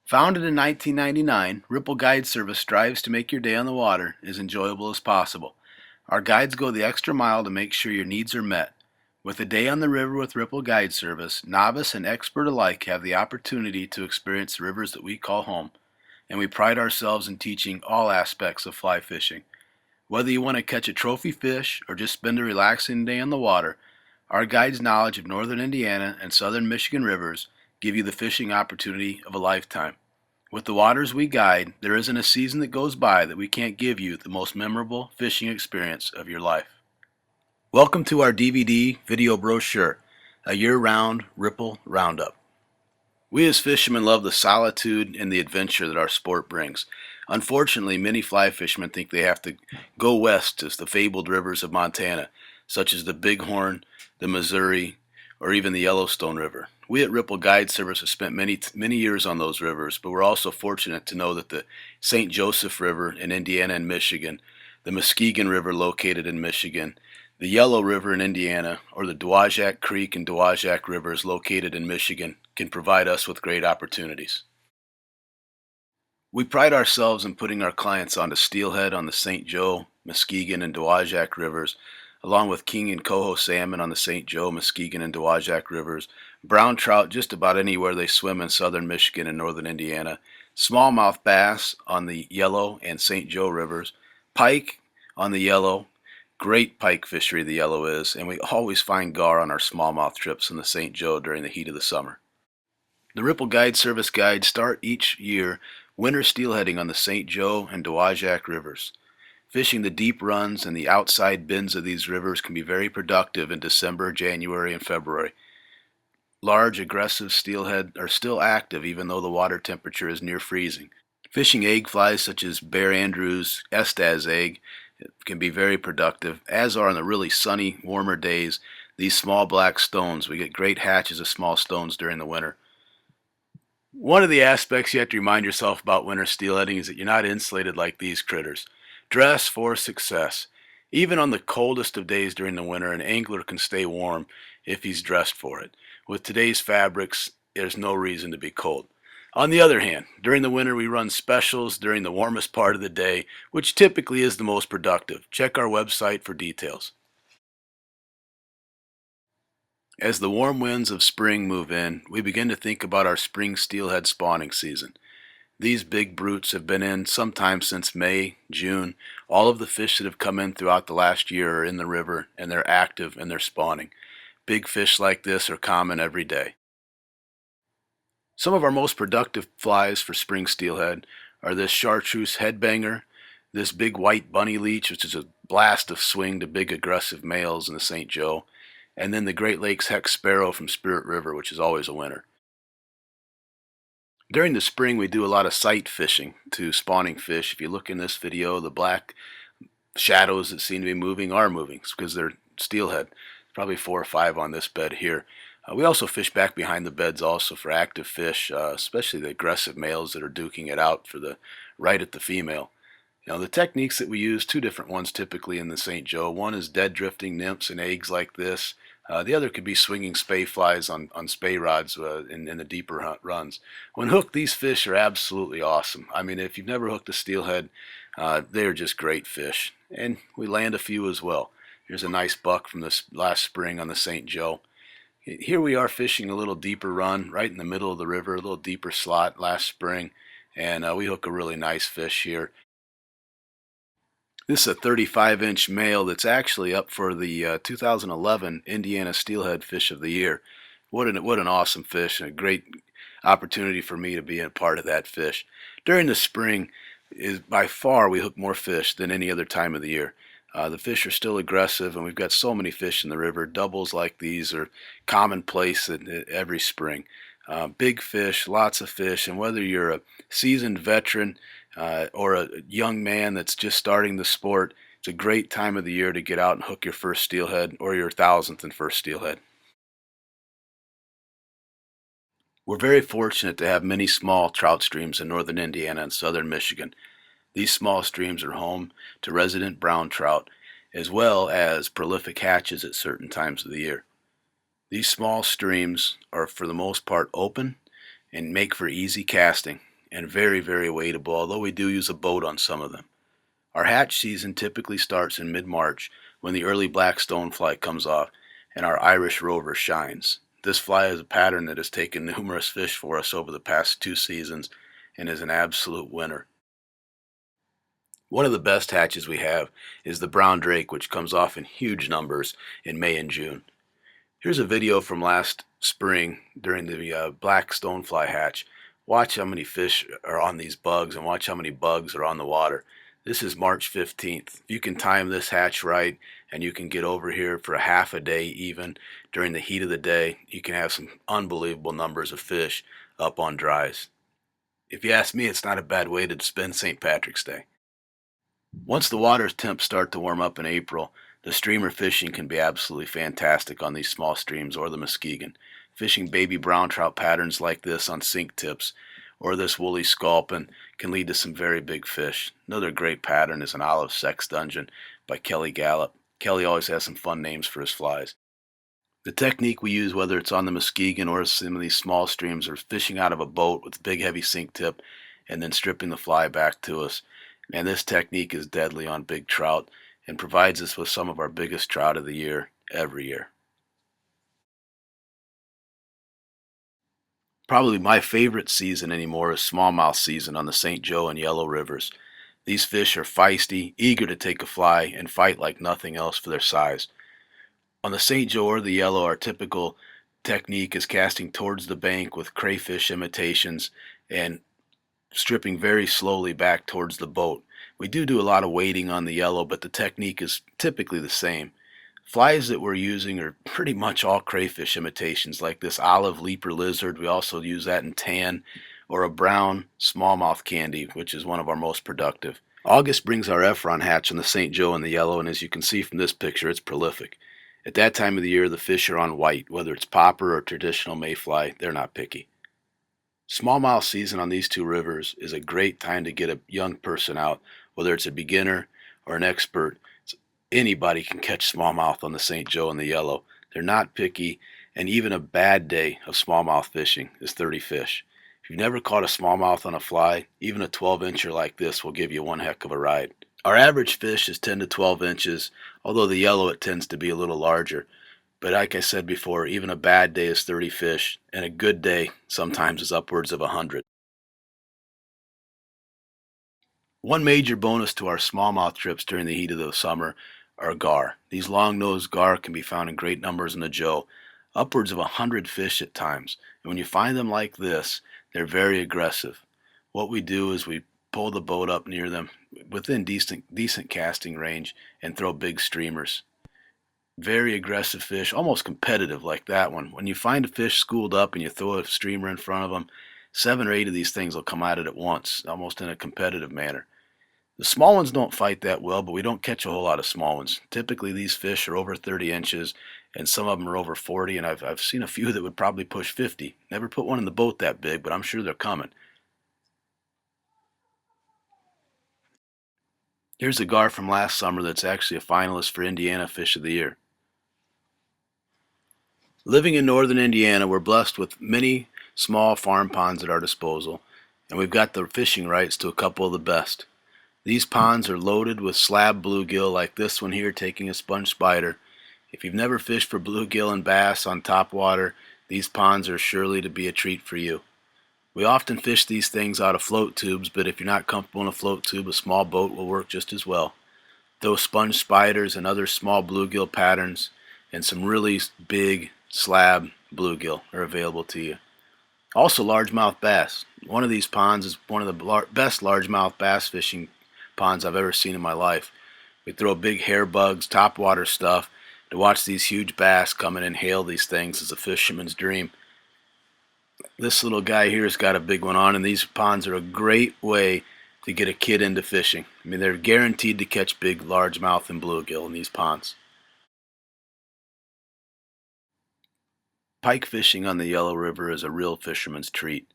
Founded in 1999, Ripple Guide Service strives to make your day on the water as enjoyable as possible. Our guides go the extra mile to make sure your needs are met. With a day on the river with Ripple Guide Service, novice and expert alike have the opportunity to experience the rivers that we call home, and we pride ourselves in teaching all aspects of fly fishing. Whether you want to catch a trophy fish or just spend a relaxing day on the water, our guides' knowledge of northern Indiana and southern Michigan rivers give you the fishing opportunity of a lifetime. With the waters we guide, there isn't a season that goes by that we can't give you the most memorable fishing experience of your life. Welcome to our DVD video brochure, a year-round Ripple Roundup. We as fishermen love the solitude and the adventure that our sport brings. Unfortunately, many fly fishermen think they have to go west to the fabled rivers of Montana, such as the Bighorn, the Missouri, or even the Yellowstone River. We at Ripple Guide Service have spent many years on those rivers, but we're also fortunate to know that the St. Joseph River in Indiana and Michigan, the Muskegon River located in Michigan, the Yellow River in Indiana, or the Dowagiac Creek and Dowagiac Rivers located in Michigan can provide us with great opportunities. We pride ourselves in putting our clients onto Steelhead on the St. Joe, Muskegon, and Dowagiac Rivers, along with king and coho salmon on the St. Joe, Muskegon, and Dowagiac Rivers, brown trout just about anywhere they swim in southern Michigan and northern Indiana, smallmouth bass on the Yellow and St. Joe Rivers, pike on the Yellow, great pike fishery the Yellow is, and we always find gar on our smallmouth trips in the St. Joe during the heat of the summer. The Ripple Guide Service guides start each year winter steelheading on the St. Joe and Dowagiac Rivers. Fishing the deep runs and the outside bends of these rivers can be very productive in December, January, and February. Large, aggressive steelhead are still active even though the water temperature is near freezing. Fishing egg flies such as Bear Andrews, Estaz egg can be very productive, as are on the really sunny, warmer days these small black stones. We get great hatches of small stones during the winter. One of the aspects you have to remind yourself about winter steelheading is that you're not insulated like these critters. Dress for success. Even on the coldest of days during the winter, an angler can stay warm if he's dressed for it. With today's fabrics, there's no reason to be cold. On the other hand, during the winter we run specials during the warmest part of the day, which typically is the most productive. Check our website for details. As the warm winds of spring move in, we begin to think about our spring steelhead spawning season. These big brutes have been in sometime since May, June. All of the fish that have come in throughout the last year are in the river, and they're active and they're spawning. Big fish like this are common every day. Some of our most productive flies for spring steelhead are this chartreuse headbanger, this big white bunny leech, which is a blast of swing to big aggressive males in the St. Joe, and then the Great Lakes heck sparrow from Spirit River, which is always a winner. During the spring, we do a lot of sight fishing to spawning fish. If you look in this video, the black shadows that seem to be moving are moving because they're steelhead. Probably 4 or 5 on this bed here. We also fish back behind the beds also for active fish, especially the aggressive males that are duking it out for the right at the female. The techniques that we use, 2 different ones typically in the St. Joe. One is dead drifting nymphs and eggs like this. The other could be swinging spay flies on spay rods in the deeper runs. When hooked, these fish are absolutely awesome. I mean, if you've never hooked a steelhead, they're just great fish. And we land a few as well. Here's a nice buck from this last spring on the St. Joe. Here we are fishing a little deeper run, right in the middle of the river, a little deeper slot last spring. And we hook a really nice fish here. This is a 35-inch male that's actually up for the 2011 Indiana Steelhead Fish of the Year. What an awesome fish, and a great opportunity for me to be a part of that fish. During the spring, is by far we hook more fish than any other time of the year. The fish are still aggressive, and we've got so many fish in the river. Doubles like these are commonplace every spring. Big fish, lots of fish, and whether you're a seasoned veteran or a young man that's just starting the sport, it's a great time of the year to get out and hook your first steelhead or your 1,000th and first steelhead. We're very fortunate to have many small trout streams in northern Indiana and southern Michigan. These small streams are home to resident brown trout, as well as prolific hatches at certain times of the year. These small streams are for the most part open and make for easy casting. and very, very wadeable, although we do use a boat on some of them. Our hatch season typically starts in mid-March when the early black stonefly comes off and our Irish rover shines. This fly is a pattern that has taken numerous fish for us over the past 2 seasons and is an absolute winner. One of the best hatches we have is the brown drake, which comes off in huge numbers in May and June. Here's a video from last spring during the black stonefly hatch. Watch how many fish are on these bugs and watch how many bugs are on the water. This is March 15th. If you can time this hatch right and you can get over here for a half a day even during the heat of the day, you can have some unbelievable numbers of fish up on dries. If you ask me, it's not a bad way to spend St. Patrick's Day. Once the water temps start to warm up in April, the streamer fishing can be absolutely fantastic on these small streams or the Muskegon. Fishing baby brown trout patterns like this on sink tips or this woolly sculpin can lead to some very big fish. Another great pattern is an olive sex dungeon by Kelly Gallup. Kelly always has some fun names for his flies. The technique we use, whether it's on the Muskegon or some of these small streams, are fishing out of a boat with a big heavy sink tip and then stripping the fly back to us. And this technique is deadly on big trout and provides us with some of our biggest trout of the year every year. Probably my favorite season anymore is smallmouth season on the St. Joe and Yellow Rivers. These fish are feisty, eager to take a fly, and fight like nothing else for their size. On the St. Joe or the Yellow, our typical technique is casting towards the bank with crayfish imitations and stripping very slowly back towards the boat. We do a lot of wading on the Yellow, but the technique is typically the same. Flies that we're using are pretty much all crayfish imitations, like this olive leaper lizard. We also use that in tan, or a brown smallmouth candy, which is one of our most productive. August brings our Ephron hatch on the St. Joe and the Yellow, and as you can see from this picture, it's prolific. At that time of the year, the fish are on white, whether it's popper or traditional mayfly, they're not picky. Smallmouth season on these two rivers is a great time to get a young person out, whether it's a beginner or an expert. Anybody can catch smallmouth on the St. Joe and the Yellow. They're not picky, and even a bad day of smallmouth fishing is 30 fish. If you've never caught a smallmouth on a fly, even a 12-incher like this will give you one heck of a ride. Our average fish is 10 to 12 inches, although the Yellow it tends to be a little larger. But like I said before, even a bad day is 30 fish, and a good day sometimes is upwards of 100. One major bonus to our smallmouth trips during the heat of the summer are gar. These longnose gar can be found in great numbers in the Joe, upwards of 100 fish at times. And when you find them like this, they're very aggressive. What we do is we pull the boat up near them within decent casting range and throw big streamers. Very aggressive fish, almost competitive like that one. When you find a fish schooled up and you throw a streamer in front of them, 7 or 8 of these things will come at it at once, almost in a competitive manner. The small ones don't fight that well, but we don't catch a whole lot of small ones. Typically these fish are over 30 inches and some of them are over 40, and I've seen a few that would probably push 50. Never put one in the boat that big, but I'm sure they're coming. Here's a gar from last summer that's actually a finalist for Indiana Fish of the Year. Living in northern Indiana, we're blessed with many small farm ponds at our disposal, and we've got the fishing rights to a couple of the best. These ponds are loaded with slab bluegill like this one here taking a sponge spider. If you've never fished for bluegill and bass on top water, these ponds are surely to be a treat for you. We often fish these things out of float tubes, but if you're not comfortable in a float tube, a small boat will work just as well. Those sponge spiders and other small bluegill patterns and some really big slab bluegill are available to you. Also largemouth bass. One of these ponds is one of the best largemouth bass fishing ponds I've ever seen in my life. We throw big hair bugs, topwater stuff. To watch these huge bass come and inhale these things is a fisherman's dream. This little guy here has got a big one on, and these ponds are a great way to get a kid into fishing. I mean, they're guaranteed to catch big largemouth and bluegill in these ponds. Pike fishing on the Yellow River is a real fisherman's treat.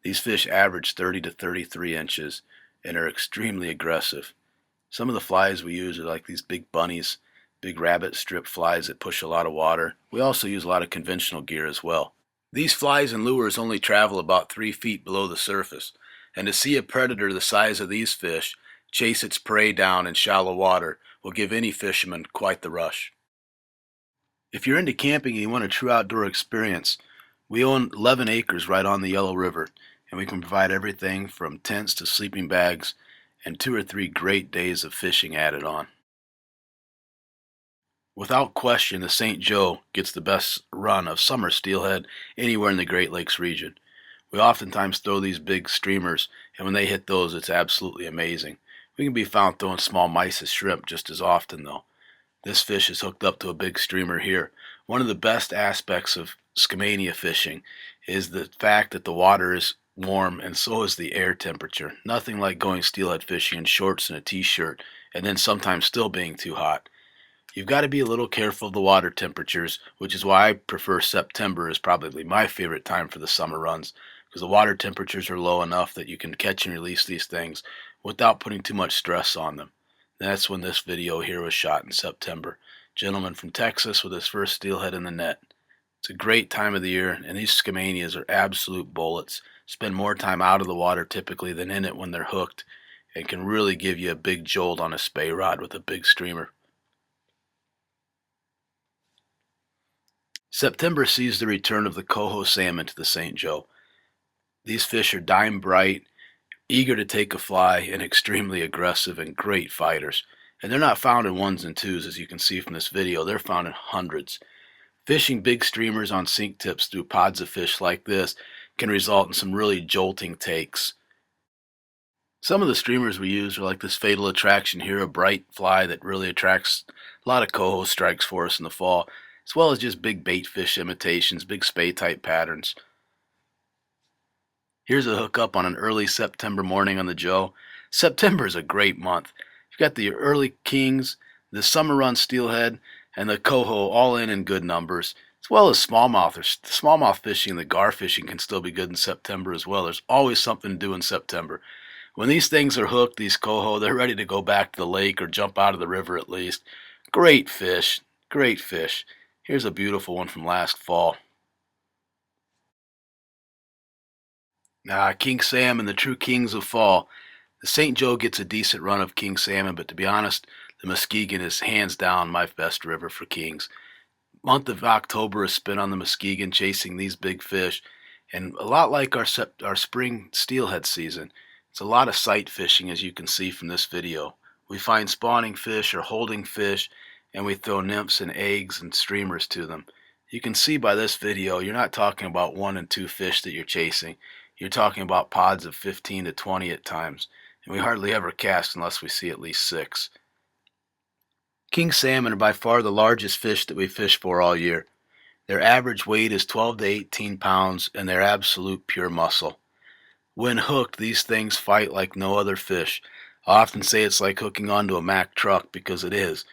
These fish average 30 to 33 inches and are extremely aggressive. Some of the flies we use are like these big bunnies, big rabbit strip flies that push a lot of water. We also use a lot of conventional gear as well. These flies and lures only travel about 3 feet below the surface. and to see a predator the size of these fish chase its prey down in shallow water will give any fisherman quite the rush. If you're into camping and you want a true outdoor experience, we own 11 acres right on the Yellow River, and we can provide everything from tents to sleeping bags and 2 or 3 great days of fishing added on. Without question, the St. Joe gets the best run of summer steelhead anywhere in the Great Lakes region. We oftentimes throw these big streamers, and when they hit those, it's absolutely amazing. We can be found throwing small mysis shrimp just as often, though. This fish is hooked up to a big streamer here. One of the best aspects of Skamania fishing is the fact that the water is warm and so is the air temperature. Nothing like going steelhead fishing in shorts and a t-shirt and then sometimes still being too hot. You've got to be a little careful of the water temperatures, which is why I prefer September is probably my favorite time for the summer runs, because the water temperatures are low enough that you can catch and release these things without putting too much stress on them. That's when this video here was shot in September. Gentleman from Texas with his first steelhead in the net. It's a great time of the year, and these Skamanias are absolute bullets. Spend more time out of the water typically than in it when they're hooked, and can really give you a big jolt on a spey rod with a big streamer. September sees the return of the Coho Salmon to the St. Joe. These fish are dime bright, eager to take a fly, and extremely aggressive and great fighters. And they're not found in ones and twos, as you can see from this video. They're found in hundreds. Fishing big streamers on sink tips through pods of fish like this can result in some really jolting takes. Some of the streamers we use are like this Fatal Attraction here, a bright fly that really attracts a lot of coho strikes for us in the fall, as well as just big bait fish imitations, big spey type patterns. Here's a hookup on an early September morning on the Joe. September is a great month. You've got the early kings, the summer run steelhead, and the coho all in good numbers, as well as smallmouth. Smallmouth fishing and the gar fishing can still be good in September as well. There's always something to do in September. When these things are hooked, these coho, they're ready to go back to the lake or jump out of the river at least. Great fish, great fish. Here's a beautiful one from last fall. King salmon, the true kings of fall. The St. Joe gets a decent run of king salmon, but to be honest, the Muskegon is hands down my best river for kings. Month of October is spent on the Muskegon chasing these big fish, and a lot like our spring steelhead season, it's a lot of sight fishing, as you can see from this video. We find spawning fish or holding fish, and we throw nymphs and eggs and streamers to them. You can see by this video, you're not talking about 1 and 2 fish that you're chasing. You're talking about pods of 15 to 20 at times, and we hardly ever cast unless we see at least 6. King salmon are by far the largest fish that we fish for all year. Their average weight is 12 to 18 pounds, and they're absolute pure muscle. When hooked, these things fight like no other fish. I often say it's like hooking onto a Mack truck, because it is.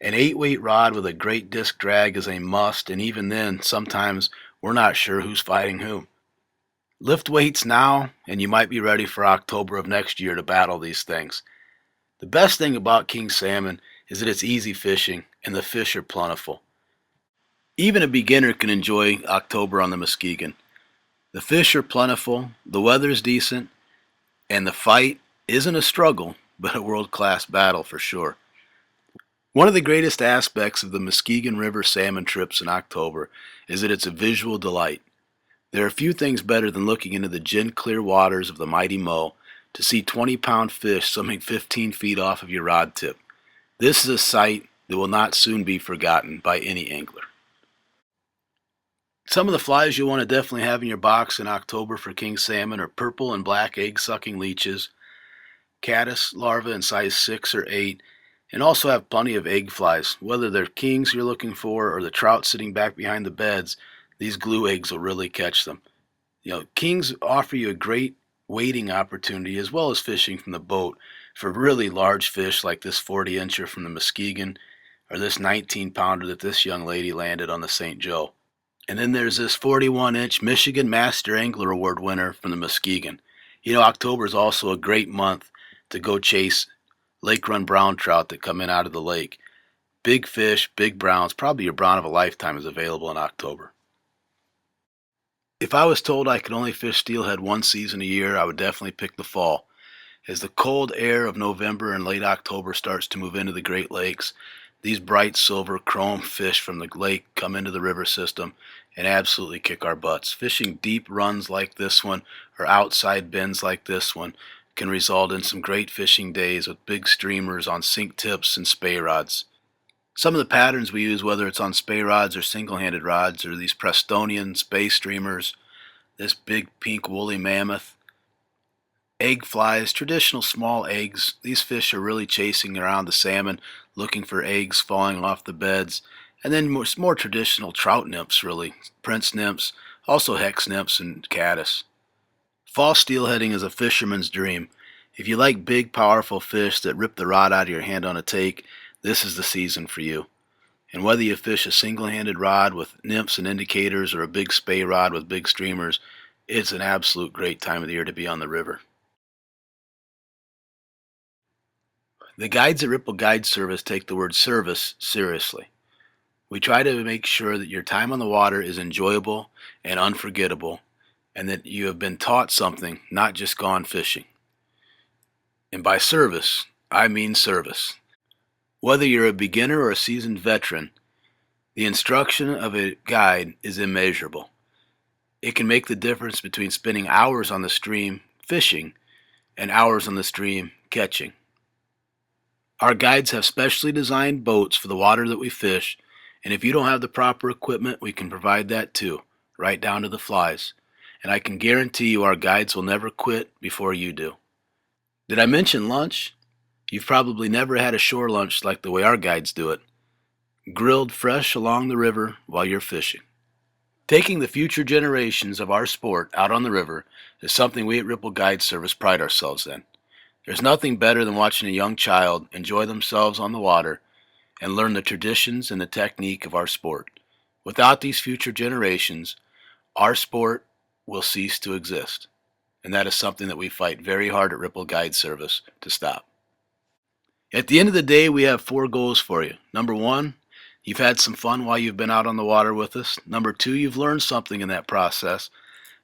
An 8-weight rod with a great disc drag is a must, and even then, sometimes we're not sure who's fighting who. Lift weights now, and you might be ready for October of next year to battle these things. The best thing about king salmon is that it's easy fishing, and the fish are plentiful. Even a beginner can enjoy October on the Muskegon. The fish are plentiful, the weather's decent, and the fight isn't a struggle, but a world-class battle for sure. One of the greatest aspects of the Muskegon River salmon trips in October is that it's a visual delight. There are few things better than looking into the gin-clear waters of the mighty Moe to see 20-pound fish swimming 15 feet off of your rod tip. This is a sight that will not soon be forgotten by any angler. Some of the flies you'll want to definitely have in your box in October for king salmon are purple and black egg-sucking leeches, caddis larvae in size 6 or 8, and also have plenty of egg flies. Whether they're kings you're looking for or the trout sitting back behind the beds, these glue eggs will really catch them. Kings offer you a great wading opportunity as well as fishing from the boat for really large fish like this 40-incher from the Muskegon or this 19-pounder that this young lady landed on the St. Joe. And then there's this 41-inch Michigan Master Angler Award winner from the Muskegon. October is also a great month to go chase lake run brown trout that come in out of the lake. Big fish, big browns, probably your brown of a lifetime is available in October. If I was told I could only fish steelhead one season a year, I would definitely pick the fall. As the cold air of November and late October starts to move into the Great Lakes, these bright silver chrome fish from the lake come into the river system and absolutely kick our butts. Fishing deep runs like this one or outside bends like this one can result in some great fishing days with big streamers on sink tips and spey rods. Some of the patterns we use, whether it's on spey rods or single-handed rods, are these Prestonian spey streamers, this big pink woolly mammoth, egg flies, traditional small eggs. These fish are really chasing around the salmon, looking for eggs falling off the beds. And then more traditional trout nymphs, really. Prince nymphs, also hex nymphs and caddis. Fall steelheading is a fisherman's dream. If you like big, powerful fish that rip the rod out of your hand on a take, this is the season for you. And whether you fish a single-handed rod with nymphs and indicators or a big spey rod with big streamers, it's an absolute great time of the year to be on the river. The guides at Ripple Guide Service take the word service seriously. We try to make sure that your time on the water is enjoyable and unforgettable, and that you have been taught something, not just gone fishing. And by service, I mean service. Whether you're a beginner or a seasoned veteran, the instruction of a guide is immeasurable. It can make the difference between spending hours on the stream fishing and hours on the stream catching. Our guides have specially designed boats for the water that we fish, and if you don't have the proper equipment, we can provide that too, right down to the flies. And I can guarantee you our guides will never quit before you do. Did I mention lunch? You've probably never had a shore lunch like the way our guides do it, grilled fresh along the river while you're fishing. Taking the future generations of our sport out on the river is something we at Ripple Guide Service pride ourselves in. There's nothing better than watching a young child enjoy themselves on the water and learn the traditions and the technique of our sport. Without these future generations, our sport will cease to exist. And that is something that we fight very hard at Ripple Guide Service to stop. At the end of the day, we have 4 goals for you. Number 1, you've had some fun while you've been out on the water with us. Number 2, you've learned something in that process.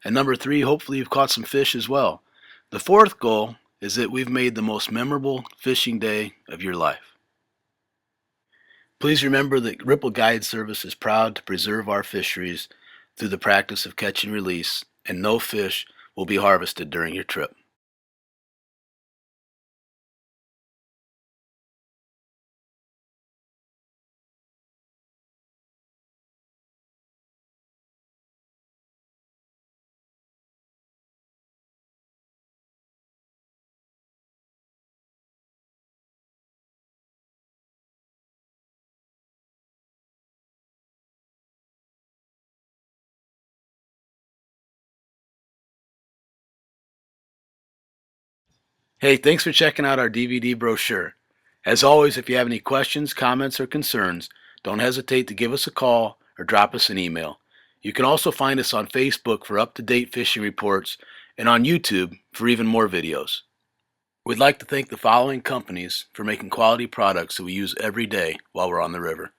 And number 3, hopefully you've caught some fish as well. The 4th goal is that we've made the most memorable fishing day of your life. Please remember that Ripple Guide Service is proud to preserve our fisheries through the practice of catch and release, and no fish will be harvested during your trip. Hey, thanks for checking out our DVD brochure. As always, if you have any questions, comments, or concerns, don't hesitate to give us a call or drop us an email. You can also find us on Facebook for up-to-date fishing reports and on YouTube for even more videos. We'd like to thank the following companies for making quality products that we use every day while we're on the river.